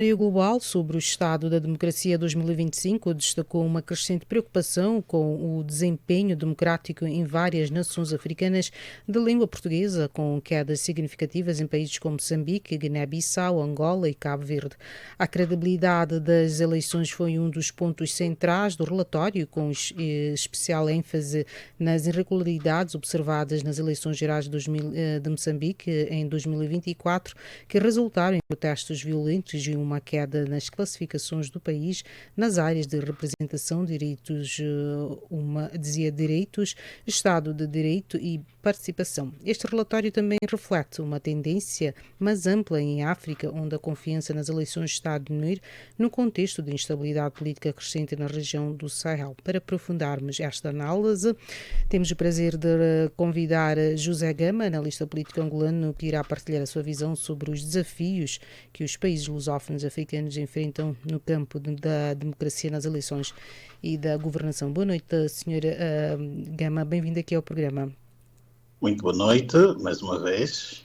Global sobre o estado da democracia 2025 destacou uma crescente preocupação com o desempenho democrático em várias nações africanas de língua portuguesa, com quedas significativas em países como Moçambique, Guiné-Bissau, Angola e Cabo Verde. A credibilidade das eleições foi um dos pontos centrais do relatório, com especial ênfase nas irregularidades observadas nas eleições gerais de Moçambique em 2024, que resultaram em protestos violentos e uma queda nas classificações do país nas áreas de representação, direitos, direitos, Estado de Direito e participação. Este relatório também reflete uma tendência mais ampla em África, onde a confiança nas eleições está a diminuir no contexto de instabilidade política crescente na região do Sahel. Para aprofundarmos esta análise, temos o prazer de convidar José Gama, analista político angolano, que irá partilhar a sua visão sobre os desafios que os países lusófonos africanos enfrentam no campo da democracia nas eleições e da governação. Boa noite, senhora Gama, bem-vinda aqui ao programa. Muito boa noite, mais uma vez.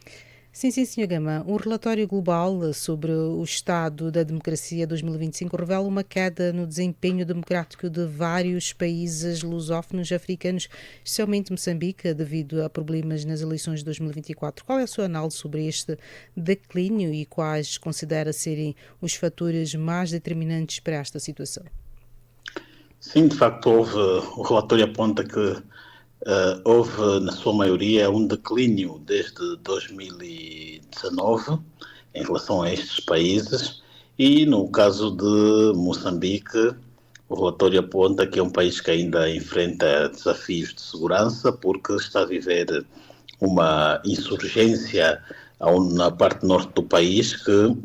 Sim, Sr. Gama. Um relatório global sobre o estado da democracia 2025 revela uma queda no desempenho democrático de vários países lusófonos africanos, especialmente Moçambique, devido a problemas nas eleições de 2024. Qual é a sua análise sobre este declínio e quais considera serem os fatores mais determinantes para esta situação? Sim, de facto, o relatório aponta que houve, na sua maioria, um declínio desde 2019 em relação a estes países e, no caso de Moçambique, o relatório aponta que é um país que ainda enfrenta desafios de segurança porque está a viver uma insurgência na parte norte do país que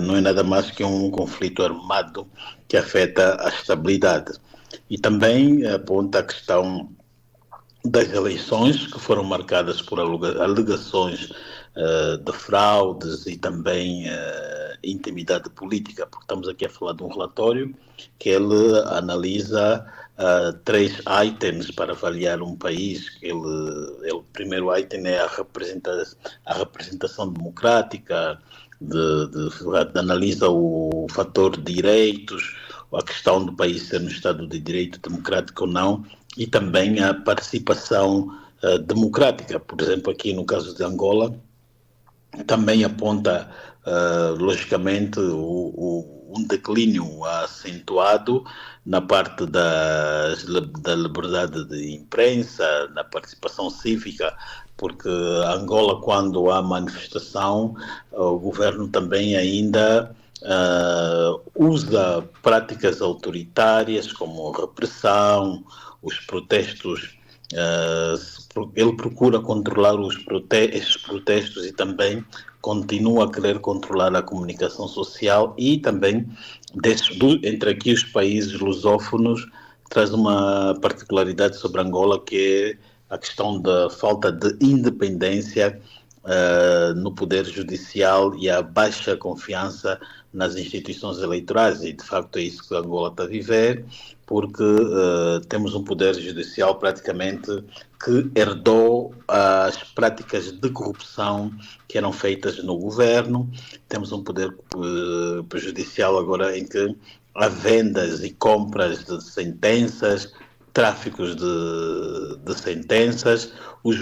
não é nada mais que um conflito armado que afeta a estabilidade. E também aponta a questão das eleições, que foram marcadas por alegações de fraudes e também intimidade política, porque estamos aqui a falar de um relatório que ele analisa 3 itens para avaliar um país. O primeiro item é a representação democrática, analisa o fator de direitos, a questão do país ser um Estado de direito democrático ou não, e também a participação democrática. Por exemplo, aqui no caso de Angola, também aponta, logicamente, um declínio acentuado na parte da liberdade de imprensa, na participação cívica, porque Angola, quando há manifestação, o governo também ainda usa práticas autoritárias como repressão, os protestos. Ele procura controlar esses protestos e também continua a querer controlar a comunicação social e também, entre aqui os países lusófonos, traz uma particularidade sobre Angola, que é a questão da falta de independência no poder judicial e a baixa confiança nas instituições eleitorais, e de facto é isso que Angola está a viver, porque temos um poder judicial praticamente que herdou as práticas de corrupção que eram feitas no governo. Temos um poder judicial agora em que há vendas e compras de sentenças, tráficos de sentenças. O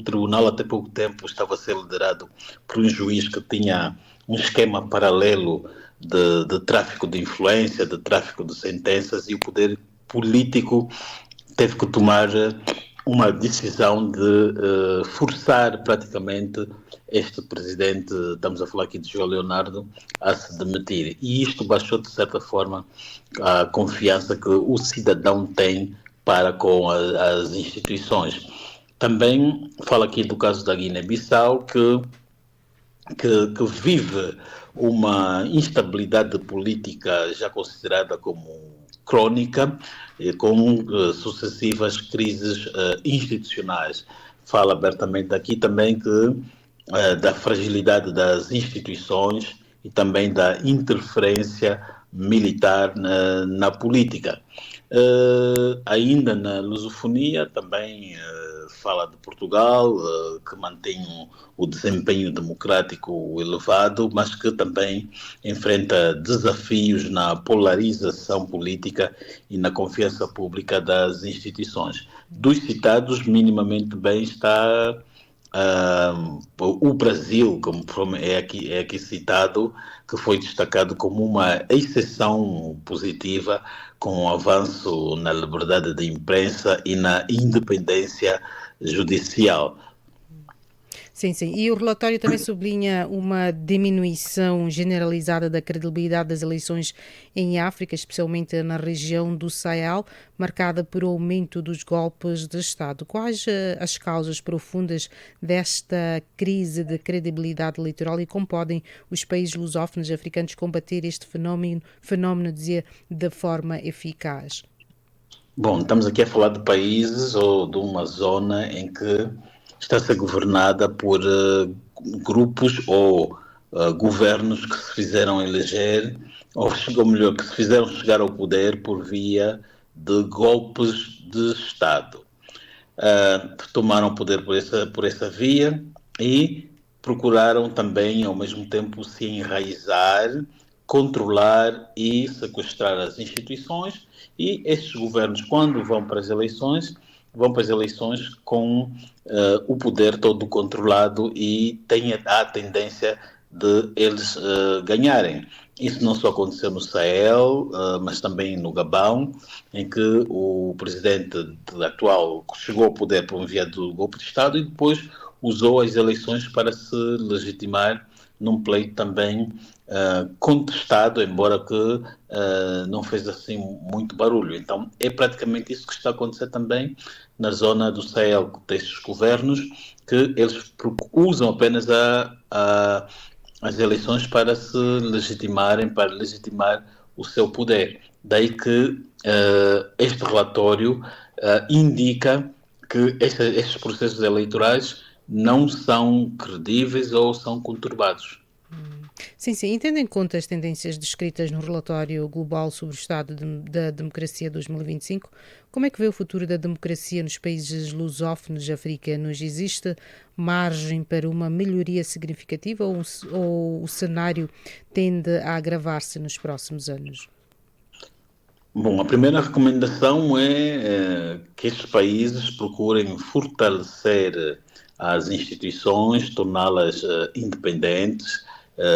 tribunal até pouco tempo estava a ser liderado por um juiz que tinha um esquema paralelo de tráfico de influência, de tráfico de sentenças, e o poder político teve que tomar uma decisão de forçar praticamente este presidente, estamos a falar aqui de João Leonardo, a se demitir. E isto baixou, de certa forma, a confiança que o cidadão tem para com as instituições. Também falo aqui do caso da Guiné-Bissau, que vive uma instabilidade política já considerada como crónica, com sucessivas crises institucionais. Fala abertamente aqui também da fragilidade das instituições e também da interferência militar na política. Ainda na lusofonia, também fala de Portugal, que mantém o desempenho democrático elevado, mas que também enfrenta desafios na polarização política e na confiança pública das instituições. Dos citados, minimamente bem está o Brasil, como é aqui citado, que foi destacado como uma exceção positiva com o avanço na liberdade de imprensa e na independência judicial. Sim, sim. E o relatório também sublinha uma diminuição generalizada da credibilidade das eleições em África, especialmente na região do Sahel, marcada por aumento dos golpes de Estado. Quais as causas profundas desta crise de credibilidade eleitoral e como podem os países lusófonos africanos combater este fenómeno dizia, de forma eficaz? Bom, estamos aqui a falar de países ou de uma zona em que está a ser governada por grupos ou governos que se fizeram eleger, ou melhor, que se fizeram chegar ao poder por via de golpes de Estado. Tomaram o poder por essa via e procuraram também, ao mesmo tempo, se enraizar, controlar e sequestrar as instituições. E estes governos, quando vão para as eleições com o poder todo controlado e têm a tendência de eles ganharem. Isso não só aconteceu no Sahel, mas também no Gabão, em que o presidente atual chegou ao poder por via do golpe de Estado e depois usou as eleições para se legitimar num pleito também contestado, embora que não fez assim muito barulho. Então é praticamente isso que está a acontecer também na zona do Sahel, destes governos, que eles usam apenas as eleições para se legitimarem, para legitimar o seu poder. Daí que este relatório indica que estes processos eleitorais não são credíveis ou são conturbados. Sim, sim. E tendo em conta as tendências descritas no relatório global sobre o estado da democracia 2025, como é que vê o futuro da democracia nos países lusófonos africanos? Existe margem para uma melhoria significativa ou o cenário tende a agravar-se nos próximos anos? Bom, a primeira recomendação é que estes países procurem fortalecer as instituições, torná-las independentes,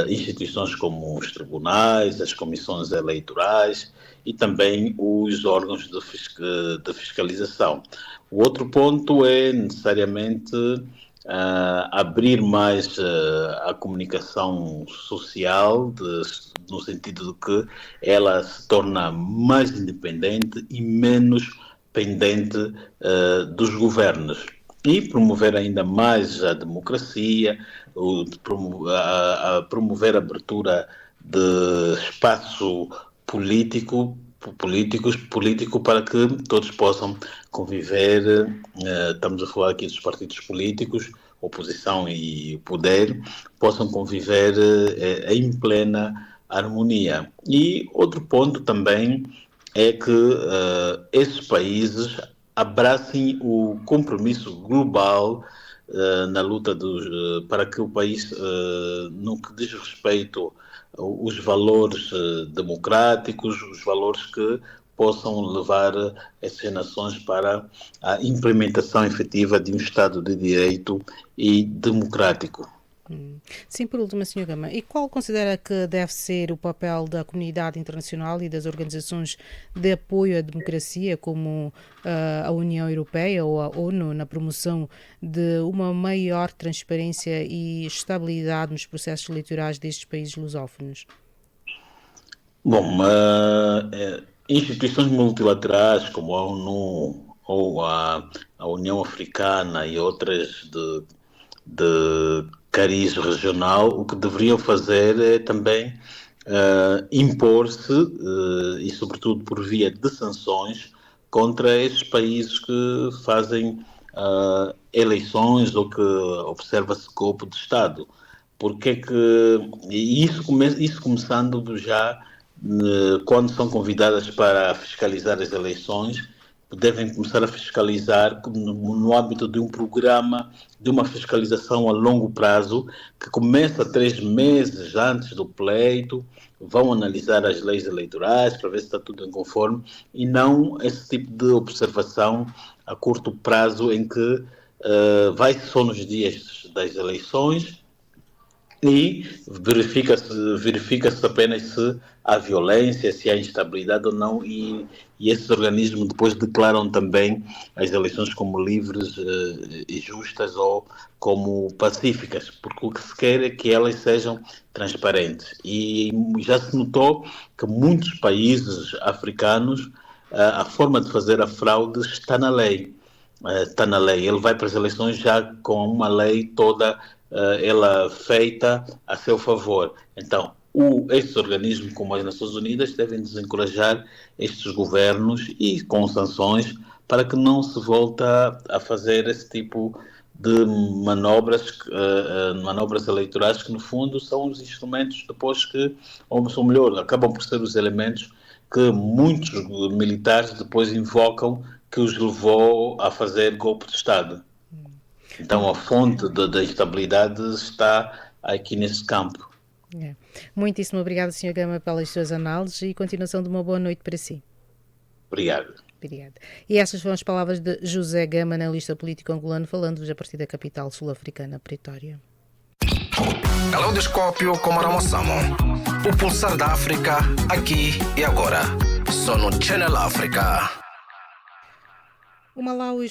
instituições como os tribunais, as comissões eleitorais e também os órgãos de fiscalização. O outro ponto é necessariamente abrir mais a comunicação social, no sentido de que ela se torna mais independente e menos pendente dos governos. E promover ainda mais a democracia, promover a abertura de espaço político para que todos possam conviver. Estamos a falar aqui dos partidos políticos, oposição e poder, possam conviver em plena harmonia. E outro ponto também é que esses países abracem o compromisso global na luta para que o país, no que diz respeito os valores democráticos, os valores que possam levar essas nações para a implementação efetiva de um Estado de Direito e democrático. Sim, por último, Sr. Gama, e qual considera que deve ser o papel da comunidade internacional e das organizações de apoio à democracia, como a União Europeia ou a ONU, na promoção de uma maior transparência e estabilidade nos processos eleitorais destes países lusófonos? Bom, instituições multilaterais como a ONU ou a União Africana e outras de cariz regional, o que deveriam fazer é também impor-se, e sobretudo por via de sanções, contra esses países que fazem eleições ou que observa-se golpe de Estado. Porque é que, e isso começando já quando são convidadas para fiscalizar as eleições, devem começar a fiscalizar no âmbito de um programa, de uma fiscalização a longo prazo, que começa 3 meses antes do pleito, vão analisar as leis eleitorais para ver se está tudo em conforme, e não esse tipo de observação a curto prazo em que vai só nos dias das eleições e verifica-se apenas se há violência, se há instabilidade ou não, e esses organismos depois declaram também as eleições como livres e justas ou como pacíficas, porque o que se quer é que elas sejam transparentes. E já se notou que muitos países africanos, a forma de fazer a fraude está na lei. Está na lei. Ele vai para as eleições já com uma lei toda ela feita a seu favor. Então, estes organismos como as Nações Unidas devem desencorajar estes governos e com sanções para que não se volte a fazer esse tipo de manobras eleitorais que no fundo são os instrumentos depois que, ou melhor, acabam por ser os elementos que muitos militares depois invocam que os levou a fazer golpe de Estado. Então a fonte da instabilidade está aqui nesse campo. Muitíssimo obrigado, Sr. Gama, pelas suas análises e continuação de uma boa noite para si. Obrigado. Obrigada. E estas foram as palavras de José Gama, analista político angolano, falando-vos a partir da capital sul-africana, Pretória. Caleidoscópio com Maramo Samo. O pulsar da África, aqui e agora. Só no Channel África. O Malawi